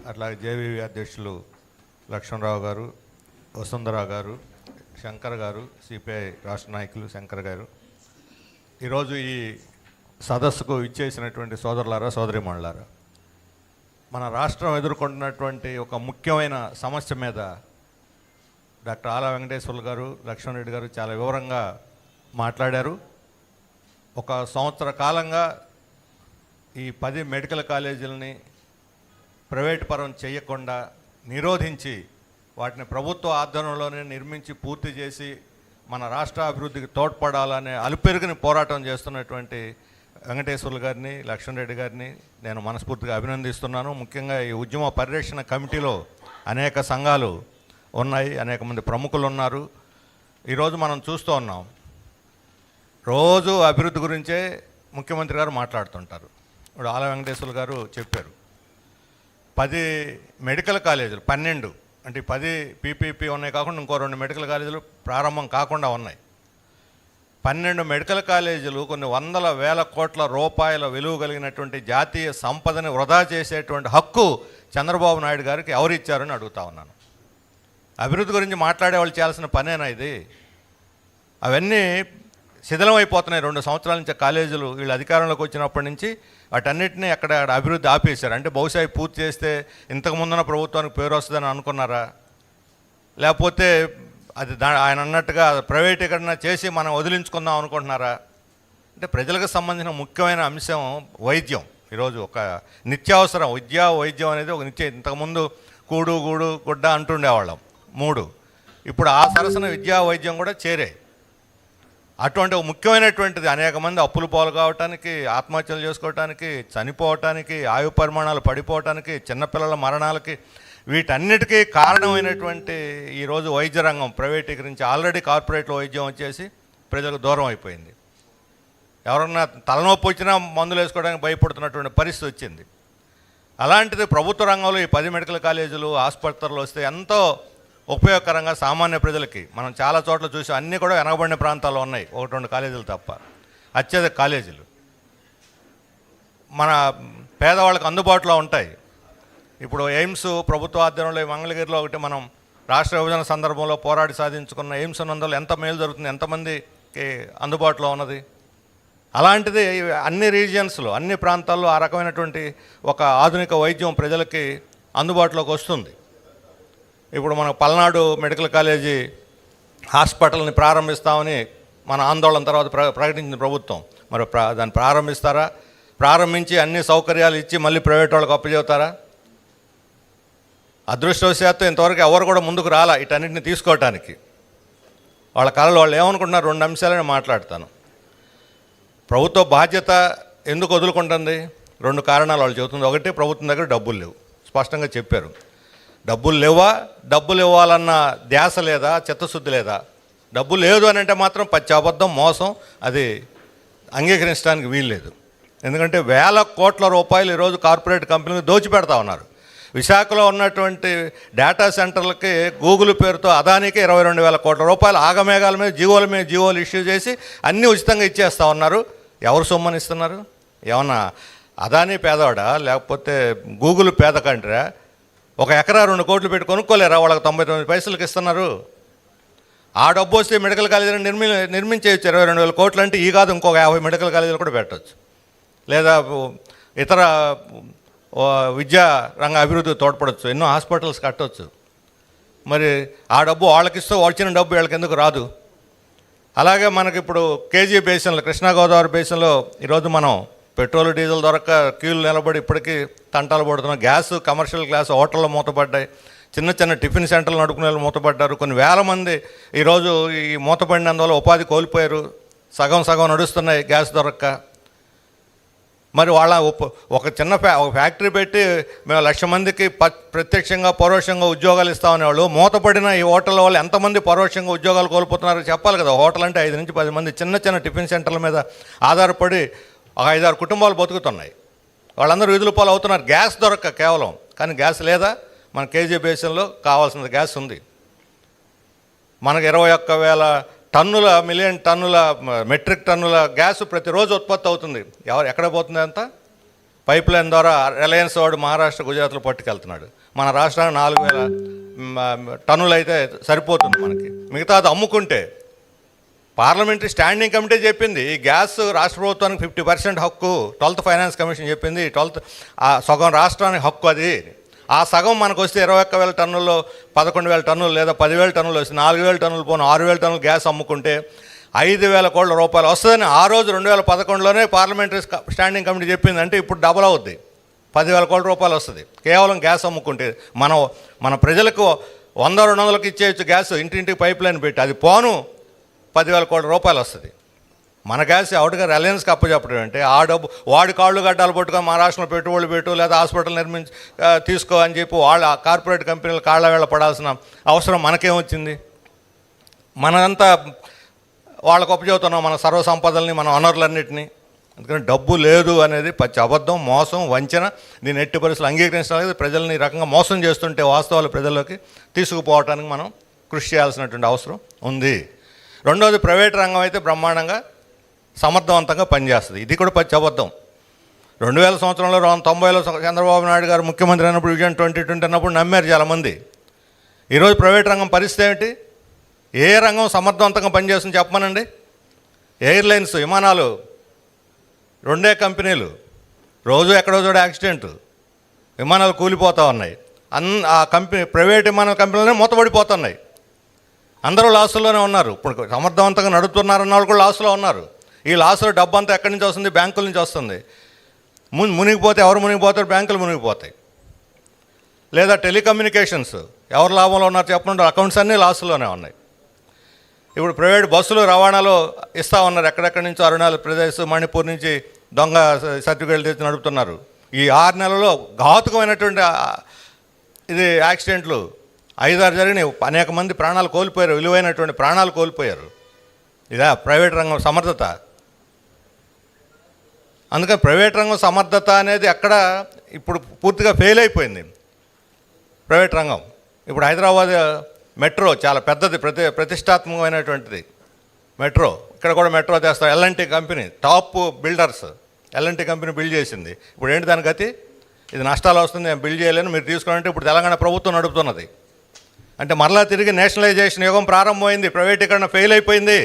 అట్లాగే జేవీవి అధ్యక్షులు లక్ష్మణరావు గారు, వసుంధర గారు, శంకర్ గారు, సిపిఐ రాష్ట్ర నాయకులు శంకర్ గారు, ఈరోజు ఈ సదస్సుకు ఇచ్చేసినటువంటి సోదరులారా, సోదరిమణులారా, మన రాష్ట్రం ఎదుర్కొంటున్నటువంటి ఒక ముఖ్యమైన సమస్య మీద డాక్టర్ ఆల వెంకటేశ్వర్లు గారు, లక్ష్మణ్ రెడ్డి గారు చాలా వివరంగా మాట్లాడారు. ఒక సంవత్సర కాలంగా ఈ 10 మెడికల్ కాలేజీలని ప్రైవేటు పరం చేయకుండా నిరోధించి వాటిని ప్రభుత్వ ఆధ్వర్యంలోనే నిర్మించి పూర్తి చేసి మన రాష్ట్ర అభివృద్ధికి తోడ్పడాలనే అలుపెరుగుని పోరాటం చేస్తున్నటువంటి వెంకటేశ్వర్లు గారిని, లక్ష్మణ్ రెడ్డి గారిని నేను మనస్ఫూర్తిగా అభినందిస్తున్నాను. ముఖ్యంగా ఈ ఉద్యమ పరిరక్షణ కమిటీలో అనేక సంఘాలు ఉన్నాయి, అనేక మంది ప్రముఖులు ఉన్నారు. ఈరోజు మనం చూస్తూ ఉన్నాం, రోజు అభివృద్ధి గురించే ముఖ్యమంత్రి గారు మాట్లాడుతుంటారు. ఇప్పుడు ఆల వెంకటేశ్వర్లు గారు చెప్పారు, 10 మెడికల్ కాలేజీలు, 12 అంటే 10 పీపీపీ ఉన్నాయి కాకుండా ఇంకో 2 మెడికల్ కాలేజీలు ప్రారంభం కాకుండా ఉన్నాయి. 12 మెడికల్ కాలేజీలు కొన్ని వందల వేల కోట్ల రూపాయల విలువ కలిగినటువంటి జాతీయ సంపదని వృధా చేసేటువంటి హక్కు చంద్రబాబు నాయుడు గారికి ఎవరిచ్చారని అడుగుతా ఉన్నాను. అభివృద్ధి గురించి మాట్లాడే వాళ్ళు చేయాల్సిన పనేనా ఇది? అవన్నీ శిథిలం అయిపోతున్నాయి. 2 సంవత్సరాల నుంచి కాలేజీలు వీళ్ళు అధికారంలోకి వచ్చినప్పటి నుంచి వాటన్నిటినీ అక్కడ అభివృద్ధి ఆపేశారు. అంటే బహుశా పూర్తి చేస్తే ఇంతకుముందున్న ప్రభుత్వానికి పేరు వస్తుందని అనుకున్నారా? లేకపోతే అది ఆయన అన్నట్టుగా ప్రైవేటీకరణ చేసి మనం వదిలించుకుందాం అనుకుంటున్నారా? అంటే ప్రజలకు సంబంధించిన ముఖ్యమైన అంశం వైద్యం. ఈరోజు ఒక నిత్యావసరం వైద్యం అనేది ఒక ఇంతకుముందు కూడు గూడు గుడ్డ అంటుండేవాళ్ళం 3. ఇప్పుడు ఆ సరసన విద్యా వైద్యం కూడా చేరాయి. అటువంటి ఒక ముఖ్యమైనటువంటిది అనేక మంది అప్పులు పాలు కావటానికి, ఆత్మహత్యలు చేసుకోవటానికి, చనిపోవటానికి, ఆయు పరిమాణాలు పడిపోవటానికి, చిన్నపిల్లల మరణాలకి, వీటన్నిటికీ కారణమైనటువంటి ఈరోజు వైద్య రంగం ప్రైవేటీకరించి ఆల్రెడీ కార్పొరేట్లో వైద్యం వచ్చేసి ప్రజలకు దూరం అయిపోయింది. ఎవరన్నా తలనొప్పి వచ్చినా మందులు వేసుకోవడానికి భయపడుతున్నటువంటి పరిస్థితి వచ్చింది. అలాంటిది ప్రభుత్వ రంగంలో ఈ 10 మెడికల్ కాలేజీలు, ఆసుపత్రులు వస్తే ఎంతో ఉపయోగకరంగా సామాన్య ప్రజలకి మనం చాలా చోట్ల చూసి అన్నీ కూడా వెనకబడిన ప్రాంతాల్లో ఉన్నాయి, 1-2 కాలేజీలు తప్ప. అత్యధిక కాలేజీలు మన పేదవాళ్ళకి అందుబాటులో ఉంటాయి. ఇప్పుడు ఎయిమ్స్ ప్రభుత్వ ఆధ్వర్యంలో మంగళగిరిలో ఒకటి మనం రాష్ట్ర విభజన సందర్భంలో పోరాడి సాధించుకున్న ఎయిమ్స్ నందులో ఎంత మేలు జరుగుతుంది, ఎంతమందికి అందుబాటులో ఉన్నది. అలాంటిది అన్ని రీజియన్స్లో, అన్ని ప్రాంతాల్లో ఆ రకమైనటువంటి ఒక ఆధునిక వైద్యం ప్రజలకి అందుబాటులోకి వస్తుంది. ఇప్పుడు మన పల్నాడు మెడికల్ కాలేజీ హాస్పిటల్ని ప్రారంభిస్తామని మన ఆందోళన తర్వాత ప్రకటించిన ప్రభుత్వం. మరి దాన్ని ప్రారంభిస్తారా? ప్రారంభించి అన్ని సౌకర్యాలు ఇచ్చి మళ్ళీ ప్రైవేట్ వాళ్ళకి అప్పచెబుతారా? అదృష్టవశాత్తు ఇంతవరకు ఎవరు కూడా ముందుకు రాలా వీటన్నిటిని తీసుకోవటానికి. వాళ్ళ కళలు వాళ్ళు ఏమనుకుంటున్నారు? 2 అంశాలని మాట్లాడతాను. ప్రభుత్వ బాధ్యత ఎందుకు వదులుకుంటుంది? 2 కారణాలు వాళ్ళు చెబుతుంది. ఒకటి, ప్రభుత్వం దగ్గర డబ్బులు లేవు, స్పష్టంగా చెప్పారు. డబ్బులు లేవా? డబ్బులు ఇవ్వాలన్న ధ్యాస లేదా? చిత్తశుద్ధి లేదా? డబ్బు లేదు అని అంటే మాత్రం పచ్చి అబద్ధం, మోసం, అది అంగీకరించడానికి వీల్లేదు. ఎందుకంటే వేల కోట్ల రూపాయలు ఈరోజు కార్పొరేట్ కంపెనీలు దోచిపెడతా ఉన్నారు. విశాఖలో ఉన్నటువంటి డేటా సెంటర్లకి గూగుల్ పేరుతో అదానికి 22,000 కోట్ల రూపాయలు ఆగమేఘాల మీద జీవోలు ఇష్యూ చేసి అన్నీ ఉచితంగా ఇచ్చేస్తూ ఉన్నారు. ఎవరు సొమ్మని ఇస్తున్నారు? ఏమన్నా అదానీ పేదవాడా లేకపోతే గూగుల్ పేద కంట్రా? 1 ఎకరా 2 కోట్లు పెట్టి కొనుక్కోలేరా? వాళ్ళకి 99 పైసలకి ఇస్తున్నారు. ఆ డబ్బు వస్తే మెడికల్ కాలేజీని నిర్మించేయచ్చు. 22,000 కోట్లు అంటే ఈ కాదు, ఇంకొక 50 మెడికల్ కాలేజీలు కూడా పెట్టవచ్చు. లేదా ఇతర విద్యా రంగ అభివృద్ధికి తోడ్పడవచ్చు, ఎన్నో హాస్పిటల్స్ కట్టవచ్చు. మరి ఆ డబ్బు వాళ్ళకి ఇస్తే వచ్చిన డబ్బు వీళ్ళకి ఎందుకు రాదు? అలాగే మనకి ఇప్పుడు కేజీ బేసిన్లో, కృష్ణా గోదావరి బేసిన్లో ఈరోజు మనం పెట్రోల్ డీజిల్ దొరక్క క్యూలు నిలబడి ఇప్పటికీ తంటాలు పడుతున్నాం. గ్యాస్, కమర్షియల్ గ్యాస్ హోటల్లో మూతపడ్డాయి. చిన్న టిఫిన్ సెంటర్లు నడుపుకునే వాళ్ళు మూతపడ్డారు. కొన్ని వేల మంది ఈరోజు ఈ మూతపడినందువల్ల ఉపాధి కోల్పోయారు. సగం నడుస్తున్నాయి గ్యాస్ దొరక్క. మరి వాళ్ళ ఒక ఫ్యాక్టరీ పెట్టి మేము 1,00,000 మందికి ప్రత్యక్షంగా పరోక్షంగా ఉద్యోగాలు ఇస్తామనేవాళ్ళు. మూతపడిన ఈ హోటల్ వాళ్ళు ఎంతమంది పరోక్షంగా ఉద్యోగాలు కోల్పోతున్నారో చెప్పాలి కదా. హోటల్ అంటే 5 నుంచి 10 మంది చిన్న టిఫిన్ సెంటర్ల మీద ఆధారపడి ఒక 5-6 కుటుంబాలు బతుకుతున్నాయి. వాళ్ళందరూ వీధుల పాలు అవుతున్నారు గ్యాస్ దొరక్క కేవలం. కానీ గ్యాస్ లేదా? మన కేజీ బేసిన్లో కావాల్సిన గ్యాస్ ఉంది. మనకు 21,000 మిలియన్ టన్నుల మెట్రిక్ టన్నుల గ్యాస్ ప్రతిరోజు ఉత్పత్తి అవుతుంది. ఎక్కడ పోతుంది అంతా? పైప్ లైన్ ద్వారా రిలయన్స్ వాడు మహారాష్ట్ర, గుజరాత్లో పట్టుకెళ్తున్నాడు. మన రాష్ట్రానికి 4,000 టన్నులు అయితే సరిపోతుంది మనకి. మిగతాది అమ్ముకుంటే పార్లమెంటరీ స్టాండింగ్ కమిటీ చెప్పింది ఈ గ్యాస్ రాష్ట్ర ప్రభుత్వానికి 50% హక్కు. 12th ఫైనాన్స్ కమిషన్ చెప్పింది 12th సగం రాష్ట్రానికి హక్కు అది. ఆ సగం మనకు వస్తే 21,000 టన్నుల్లో 11,000 టన్నులు లేదా 10,000 టన్నులు వస్తే 4,000 టన్నులు పోను 6,000 టన్నులు గ్యాస్ అమ్ముకుంటే 5,000 కోట్ల రూపాయలు వస్తుందని ఆ రోజు 2011లోనే పార్లమెంటరీ స్టాండింగ్ కమిటీ చెప్పింది. అంటే ఇప్పుడు డబల్ అవుద్ది, 10,000 కోట్ల రూపాయలు వస్తుంది కేవలం గ్యాస్ అమ్ముకుంటే. మన ప్రజలకు 100-200కి ఇచ్చేయచ్చు గ్యాస్, ఇంటింటికి పైప్ లైన్ పెట్టి, అది పోను 10,000 కోట్ల రూపాయలు వస్తుంది. మన గ్యాస్ అవుట్గా రిలయన్స్కి అప్పచెప్పడం అంటే ఆ డబ్బు వాడి కాళ్ళు గడ్డాలు పట్టుకొని మా రాష్ట్రంలో పెట్టుబడులు పెట్టు లేదా హాస్పిటల్ తీసుకో అని చెప్పి వాళ్ళ కార్పొరేట్ కంపెనీలు కాళ్ళ వేళ పడాల్సిన అవసరం మనకేమొచ్చింది? మనంతా వాళ్ళకు అప్పచెబుతున్నాం మన సర్వసంపదల్ని, మన వనరులన్నింటినీ. అందుకని డబ్బు లేదు అనేది పచ్చి అబద్ధం, మోసం, వంచన. దీన్ని ఎట్టి పరిస్థితులు అంగీకరించలేదు. ప్రజల్ని ఈ రకంగా మోసం చేస్తుంటే వాస్తవాలు ప్రజల్లోకి తీసుకుపోవటానికి మనం కృషి చేయాల్సినటువంటి అవసరం ఉంది. రెండవది, ప్రైవేట్ రంగం అయితే బ్రహ్మాండంగా సమర్థవంతంగా పనిచేస్తుంది. ఇది కూడా పచ్చి అబద్ధం. 2000 సంవత్సరంలో 90లో చంద్రబాబు నాయుడు గారు ముఖ్యమంత్రి అయినప్పుడు విజన్ 2020 అన్నప్పుడు నమ్మారు చాలామంది. ఈరోజు ప్రైవేట్ రంగం పరిస్థితి ఏమిటి? ఏ రంగం సమర్థవంతంగా పనిచేస్తుంది చెప్పమనండి. ఎయిర్లైన్స్, విమానాలు 2 కంపెనీలు, రోజు ఎక్కడో చోట యాక్సిడెంట్, విమానాలు కూలిపోతూ ఉన్నాయి. ఆ ప్రైవేట్ విమానాల కంపెనీలోనే మూతపడిపోతున్నాయి. అందరూ లాసుల్లోనే ఉన్నారు. ఇప్పుడు సమర్థవంతంగా నడుపుతున్నారన్న వాళ్ళు కూడా లాసులో ఉన్నారు. ఈ లాసులో డబ్బు అంతా ఎక్కడి నుంచి వస్తుంది? బ్యాంకుల నుంచి వస్తుంది. మునిగిపోతే ఎవరు మునిగిపోతారు? బ్యాంకులు మునిగిపోతాయి. లేదా టెలికమ్యూనికేషన్స్ ఎవరు లాభంలో ఉన్నారు చెప్పండి? అకౌంట్స్ అన్నీ లాసులోనే ఉన్నాయి. ఇప్పుడు ప్రైవేట్ బస్సులు రవాణాలో ఇస్తూ ఉన్నారు. ఎక్కడెక్కడి నుంచో అరుణాచల్ ప్రదేశ్, మణిపూర్ నుంచి దొంగ సర్టిఫికేట్లు తెచ్చి నడుపుతున్నారు. ఈ 6 నెలల్లో ఘాతుకమైనటువంటి ఇది యాక్సిడెంట్లు 5-6 జరిగినాయి. అనేక మంది ప్రాణాలు కోల్పోయారు, విలువైనటువంటి ప్రాణాలు కోల్పోయారు. ఇదా ప్రైవేట్ రంగం సమర్థత? అందుకని ప్రైవేట్ రంగం సమర్థత అనేది అక్కడ ఇప్పుడు పూర్తిగా ఫెయిల్ అయిపోయింది ప్రైవేట్ రంగం. ఇప్పుడు హైదరాబాద్ మెట్రో చాలా పెద్దది, ప్రతిష్టాత్మకమైనటువంటిది మెట్రో. ఇక్కడ కూడా మెట్రో చేస్తారు. L and T company, top builders, L and T company build చేసింది. ఇప్పుడు ఏంటి దాని గతి? ఇది నష్టాలు వస్తుంది, నేను బిల్డ్ చేయలేను, మీరు తీసుకోవాలంటే ఇప్పుడు తెలంగాణ ప్రభుత్వం నడుపుతున్నది. అంటే మరలా తిరిగి నేషనలైజేషన్ యుగం ప్రారంభమైంది. ప్రైవేటీకరణ ఫెయిల్ అయిపోయింది.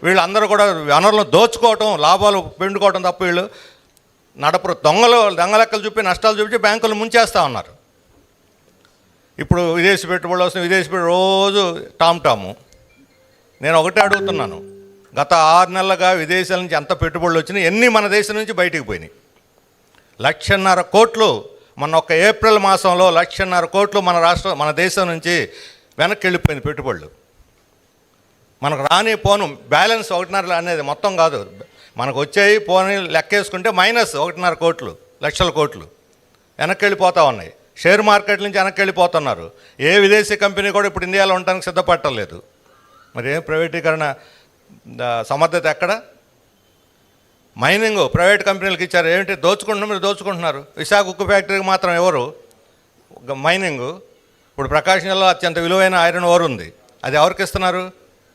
వీళ్ళందరూ కూడా వనరులను దోచుకోవటం, లాభాలు పెండుకోవటం తప్ప వీళ్ళు నడపరు. దొంగ లెక్కలు చూపి నష్టాలు చూపించి బ్యాంకులు ముంచేస్తూ ఉన్నారు. ఇప్పుడు విదేశీ పెట్టుబడులు వస్తున్నాయి, విదేశీ రోజు టాము. నేను ఒకటే అడుగుతున్నాను, గత 6 నెలలుగా విదేశాల నుంచి ఎంత పెట్టుబడులు వచ్చినాయి, ఎన్ని మన దేశం నుంచి బయటికి పోయినాయి? 1,50,000 కోట్లు. మన ఒక్క ఏప్రిల్ మాసంలో 1,50,000 కోట్లు మన దేశం నుంచి వెనక్కి వెళ్ళిపోయింది పెట్టుబడులు. మనకు రాని పోను బ్యాలెన్స్ 1.5 అనేది మొత్తం కాదు, మనకు వచ్చేవి పోనీ లెక్కేసుకుంటే మైనస్ 1.5 కోట్లు, లక్షల కోట్లు వెనక్కి వెళ్ళిపోతూ ఉన్నాయి. షేర్ మార్కెట్ నుంచి వెనక్కి వెళ్ళిపోతున్నారు. ఏ విదేశీ కంపెనీ కూడా ఇప్పుడు ఇండియాలో ఉండడానికి సిద్ధపట్టలేదు. మరి ఏం ప్రైవేటీకరణ సమర్థత ఎక్కడ? మైనింగ్ ప్రైవేట్ కంపెనీలకు ఇచ్చారు. ఏమిటి మీరు దోచుకుంటున్నారు. విశాఖ ఉక్కు ఫ్యాక్టరీకి మాత్రం ఎవరు? మైనింగు. ఇప్పుడు ప్రకాశం జిల్లాలో అత్యంత విలువైన ఐరన్ ఓర్ ఉంది, అది ఎవరికి ఇస్తున్నారు?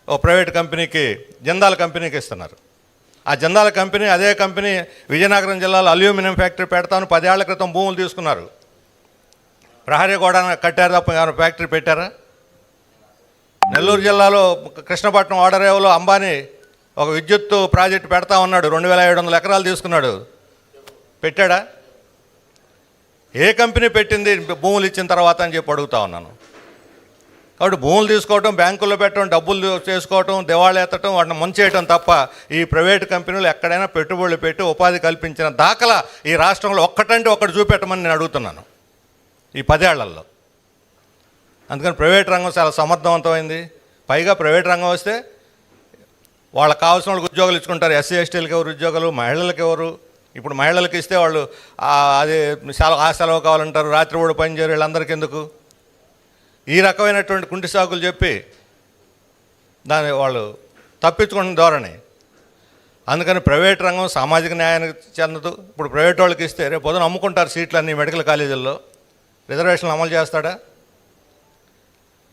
ఓ ప్రైవేట్ కంపెనీకి, జిందాల్ కంపెనీకి ఇస్తున్నారు. ఆ జిందాల్ కంపెనీ, అదే కంపెనీ విజయనగరం జిల్లాలో అల్యూమినియం ఫ్యాక్టరీ పెడతామని 10 ఏళ్ల క్రితం భూములు తీసుకున్నారు. ప్రహరీ గోడ కట్టారు తప్ప ఏమైనా ఫ్యాక్టరీ పెట్టారా? నెల్లూరు జిల్లాలో కృష్ణపట్నం ఓడరేవులో అంబానీ ఒక విద్యుత్ ప్రాజెక్టు పెడతా ఉన్నాడు, 2,700 ఎకరాలు తీసుకున్నాడు. పెట్టాడా? ఏ కంపెనీ పెట్టింది భూములు ఇచ్చిన తర్వాత అని చెప్పి అడుగుతా ఉన్నాను. కాబట్టి భూములు తీసుకోవటం, బ్యాంకుల్లో పెట్టడం, డబ్బులు చేసుకోవటం, దివాళా ఎత్తడం, వాటిని ముంచేయటం తప్ప ఈ ప్రైవేట్ కంపెనీలు ఎక్కడైనా పెట్టుబడులు పెట్టి ఉపాధి కల్పించిన దాఖలా ఈ రాష్ట్రంలో ఒక్కటంటే ఒక్కటి చూపెట్టమని నేను అడుగుతున్నాను ఈ 10 ఏళ్లలో. అందుకని ప్రైవేట్ రంగం చాలా సమర్థవంతమైంది. పైగా ప్రైవేట్ రంగం వస్తే వాళ్ళకి కావాల్సిన వాళ్ళకి ఉద్యోగాలు ఇచ్చుకుంటారు. ఎస్సీ ఎస్టీలకు ఎవరు ఉద్యోగాలు, మహిళలకు ఎవరు? ఇప్పుడు మహిళలకు ఇస్తే వాళ్ళు అది సెలవు కావాలంటారు, రాత్రి కూడా పని చేయరు. వీళ్ళందరికీ ఎందుకు? ఈ రకమైనటువంటి కుంటి సాకులు చెప్పి దాన్ని వాళ్ళు తప్పించుకున్న ధోరణి. అందుకని ప్రైవేట్ రంగం సామాజిక న్యాయానికి చెందదు. ఇప్పుడు ప్రైవేట్ వాళ్ళకి ఇస్తే రేపు పొద్దున అమ్ముకుంటారు సీట్లన్నీ మెడికల్ కాలేజీల్లో. రిజర్వేషన్లు అమలు చేస్తాడా?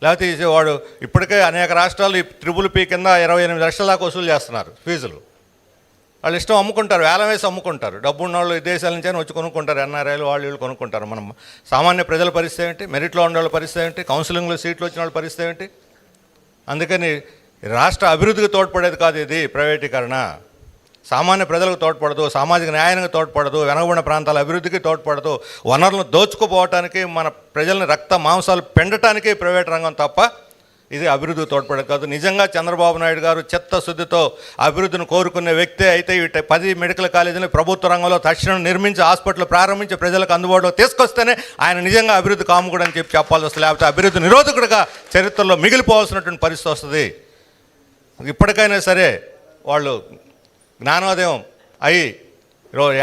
లేకపోతే వాడు ఇప్పటికే అనేక రాష్ట్రాలు ఈ 3PP కింద 28 లక్షల దాకా వసూలు చేస్తున్నారు ఫీజులు. వాళ్ళు ఇష్టం అమ్ముకుంటారు, వేలం వేసి అమ్ముకుంటారు. డబ్బు ఉన్న వాళ్ళు దేశాల నుంచి వచ్చి కొనుక్కుంటారు, ఎన్ఆర్ఐలు వాళ్ళు వీళ్ళు కొనుక్కుంటారు. మనం సామాన్య ప్రజల పరిస్థితి ఏంటి, మెరిట్లో ఉన్న వాళ్ళ పరిస్థితి ఏంటి, కౌన్సిలింగ్లో సీట్లు వచ్చిన వాళ్ళ పరిస్థితి ఏంటి? అందుకని రాష్ట్ర అభివృద్ధికి తోడ్పడేది కాదు ఇది ప్రైవేటీకరణ. సామాన్య ప్రజలకు తోడ్పడదు, సామాజిక న్యాయానికి తోడ్పడదు, వెనకబడిన ప్రాంతాల అభివృద్ధికి తోడ్పడదు, వనరులను దోచుకుపోవటానికి, మన ప్రజల్ని రక్త మాంసాలు పెండటానికి ప్రైవేట్ రంగం తప్ప ఇది అభివృద్ధికి తోడ్పడేది కాదు. నిజంగా చంద్రబాబు నాయుడు గారు చిత్తశుద్ధితో అభివృద్ధిని కోరుకునే వ్యక్తే అయితే 10 మెడికల్ కాలేజీని ప్రభుత్వ రంగంలో తక్షణం నిర్మించి హాస్పిటల్ ప్రారంభించి ప్రజలకు అందుబాటులో తీసుకొస్తేనే ఆయన నిజంగా అభివృద్ధి కాముకుడు అని చెప్పాల్సి వస్తుంది. లేకపోతే అభివృద్ధి నిరోధకుడిగా చరిత్రలో మిగిలిపోవాల్సినటువంటి పరిస్థితి వస్తుంది. ఇప్పటికైనా సరే వాళ్ళు జ్ఞానోదయం అయ్యి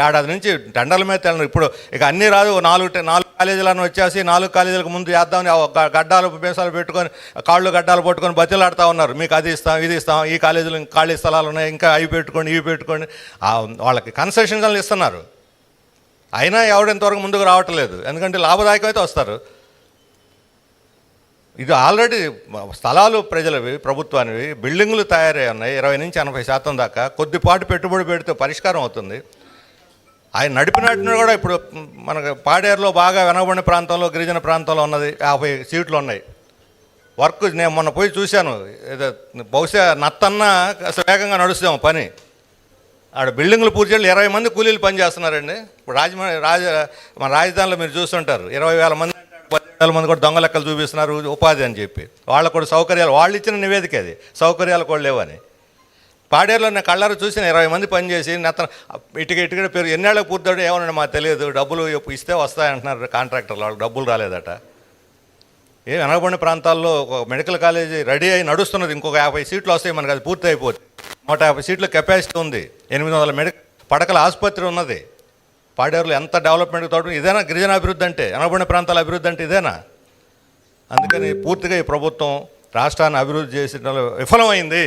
ఏడాది నుంచి టెండర్ల మీద తెలను. ఇప్పుడు ఇక అన్నీ రాదు, 4 కాలేజీలను వచ్చేసి 4 కాలేజీలకు ముందు చేద్దామని గడ్డాలు మీసాలు పెట్టుకొని కాళ్ళు గడ్డాలు పట్టుకొని బతిలాడుతూ ఉన్నారు. మీకు అది ఇస్తాం, ఇది ఇస్తాం, ఈ కాలేజీలు ఖాళీ స్థలాలు ఉన్నాయి, ఇంకా అవి పెట్టుకోండి, ఇవి పెట్టుకోండి. వాళ్ళకి కన్సెషన్లు ఇస్తున్నారు. అయినా ఎవరింతవరకు ముందుకు రావట్లేదు. ఎందుకంటే లాభదాయకమైతే వస్తారు. ఇది ఆల్రెడీ స్థలాలు ప్రజలవి, ప్రభుత్వానివి, బిల్డింగులు తయారై ఉన్నాయి 20 నుంచి 80% దాకా. కొద్దిపాటు పెట్టుబడి పెడితే పరిష్కారం అవుతుంది. ఆయన నడిపినట్టును కూడా ఇప్పుడు మనకు పాడేరులో బాగా వెనకబడిన ప్రాంతంలో, గిరిజన ప్రాంతంలో ఉన్నది 50 సీట్లు ఉన్నాయి. వర్క్ నేను మొన్న పోయి చూశాను. ఏదో బహుశా నత్తన్నా వేగంగా నడుస్తాం పని. ఆడ బిల్డింగులు పూర్తి చేయాలి, 20 మంది కూలీలు పనిచేస్తున్నారండి. ఇప్పుడు మన రాజధానిలో మీరు చూస్తుంటారు 20,000 మంది, 10,000 మంది కూడా దొంగ లెక్కలు చూపిస్తున్నారు ఉపాధి అని చెప్పి. వాళ్ళకు కూడా సౌకర్యాలు, వాళ్ళు ఇచ్చిన నివేదిక అది, సౌకర్యాలు కూడా లేవని. పాడేరులో నేను కళ్ళారు చూసిన 20 మంది పనిచేసి నెత్తన ఇటుక పేరు ఎన్నేళ్ళకి పూర్తాడో ఏమన్నా మాకు తెలియదు. డబ్బులు ఇస్తే వస్తాయంటున్నారు కాంట్రాక్టర్లు, వాళ్ళకి డబ్బులు రాలేదట. వెనకబడిన ప్రాంతాల్లో ఒక మెడికల్ కాలేజీ రెడీ అయి నడుస్తున్నది. ఇంకొక 50 సీట్లు వస్తాయి మనకు, అది పూర్తి అయిపోతుంది. 150 సీట్ల కెపాసిటీ ఉంది. 800 పడకల ఆసుపత్రి ఉన్నది. పాడేరులో ఎంత డెవలప్మెంట్కి తోడు. ఇదేనా గిరిజన అభివృద్ధి అంటే, వెనకబడిన ప్రాంతాల అభివృద్ధి అంటే ఇదేనా? అందుకని పూర్తిగా ఈ ప్రభుత్వం రాష్ట్రాన్ని అభివృద్ధి చేసడంలో విఫలమైంది.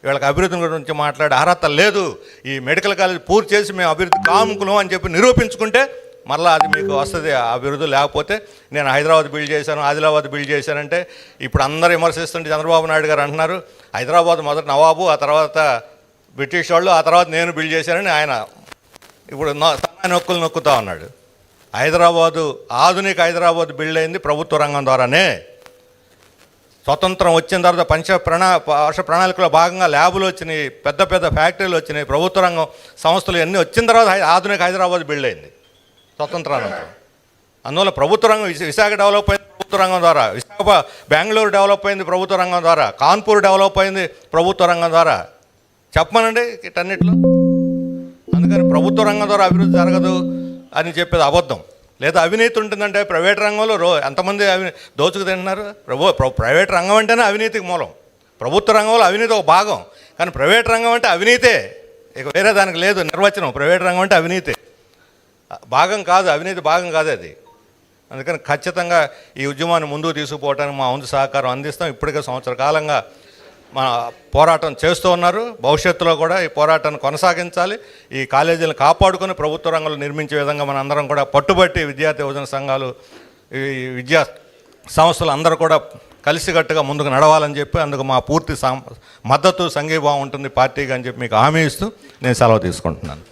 వీళ్ళకి అభివృద్ధి గురించి మాట్లాడే అర్హత లేదు. ఈ మెడికల్ కాలేజ్ పూర్తి చేసి మేము అభివృద్ధి కాముకున్నాం అని చెప్పి నిరూపించుకుంటే మళ్ళీ అది మీకు వస్తుంది అభివృద్ధి. లేకపోతే నేను హైదరాబాద్ బిల్డ్ చేశాను, ఆదిలాబాద్ బిల్డ్ చేశానంటే ఇప్పుడు అందరూ విమర్శిస్తుంటే చంద్రబాబు నాయుడు గారు అంటున్నారు హైదరాబాద్ మొదట నవాబు, ఆ తర్వాత బ్రిటిష్ వాళ్ళు, ఆ తర్వాత నేను బిల్డ్ చేశానని ఆయన ఇప్పుడు నొక్కులు నొక్కుతా ఉన్నాడు. హైదరాబాదు, ఆధునిక హైదరాబాద్ బిల్డ్ అయింది ప్రభుత్వ రంగం ద్వారానే. స్వతంత్రం వచ్చిన తర్వాత వర్ష ప్రణాళికలో భాగంగా ల్యాబులు వచ్చినాయి, పెద్ద పెద్ద ఫ్యాక్టరీలు వచ్చినాయి, ప్రభుత్వ రంగం సంస్థలు అన్నీ వచ్చిన తర్వాత ఆధునిక హైదరాబాద్ బిల్డ్ అయింది స్వతంత్రానంతరం. అందువల్ల ప్రభుత్వ రంగం, విశాఖ డెవలప్ అయింది ప్రభుత్వ రంగం ద్వారా, బెంగళూరు డెవలప్ అయింది ప్రభుత్వ రంగం ద్వారా, కాన్పూర్ డెవలప్ అయింది ప్రభుత్వ రంగం ద్వారా. చెప్పమనండి ఇటన్నిట్లో. అందుకని ప్రభుత్వ రంగం ద్వారా అభివృద్ధి జరగదు అని చెప్పేది అబద్ధం. లేదా అవినీతి ఉంటుందంటే ప్రైవేట్ రంగంలో ఎంతమంది దోచుకు తింటున్నారు? ప్రైవేట్ రంగం అంటేనే అవినీతికి మూలం. ప్రభుత్వ రంగంలో అవినీతి ఒక భాగం, కానీ ప్రైవేట్ రంగం అంటే అవినీతే, ఇక వేరే దానికి లేదు నిర్వచనం. ప్రైవేట్ రంగం అంటే అవినీతి భాగం కాదు, అవినీతి భాగం కాదు అది. అందుకని ఖచ్చితంగా ఈ ఉద్యమాన్ని ముందుకు తీసుకుపోవడానికి మా వంతు సహకారం అందిస్తాం. ఇప్పటికే సంవత్సర కాలంగా మన పోరాటం చేస్తూ ఉన్నారు. భవిష్యత్తులో కూడా ఈ పోరాటాన్ని కొనసాగించాలి. ఈ కాలేజీలను కాపాడుకొని ప్రభుత్వ రంగంలో నిర్మించే విధంగా మన అందరం కూడా పట్టుబట్టి విద్యార్థి యువజన సంఘాలు, ఈ విద్యా సంస్థలు అందరూ కూడా కలిసికట్టుగా ముందుకు నడవాలని చెప్పి, అందుకు మా పూర్తి మద్దతు సంఘీభావం ఉంటుంది పార్టీగా అని చెప్పి మీకు హామీ ఇస్తూ నేను సెలవు తీసుకుంటున్నాను.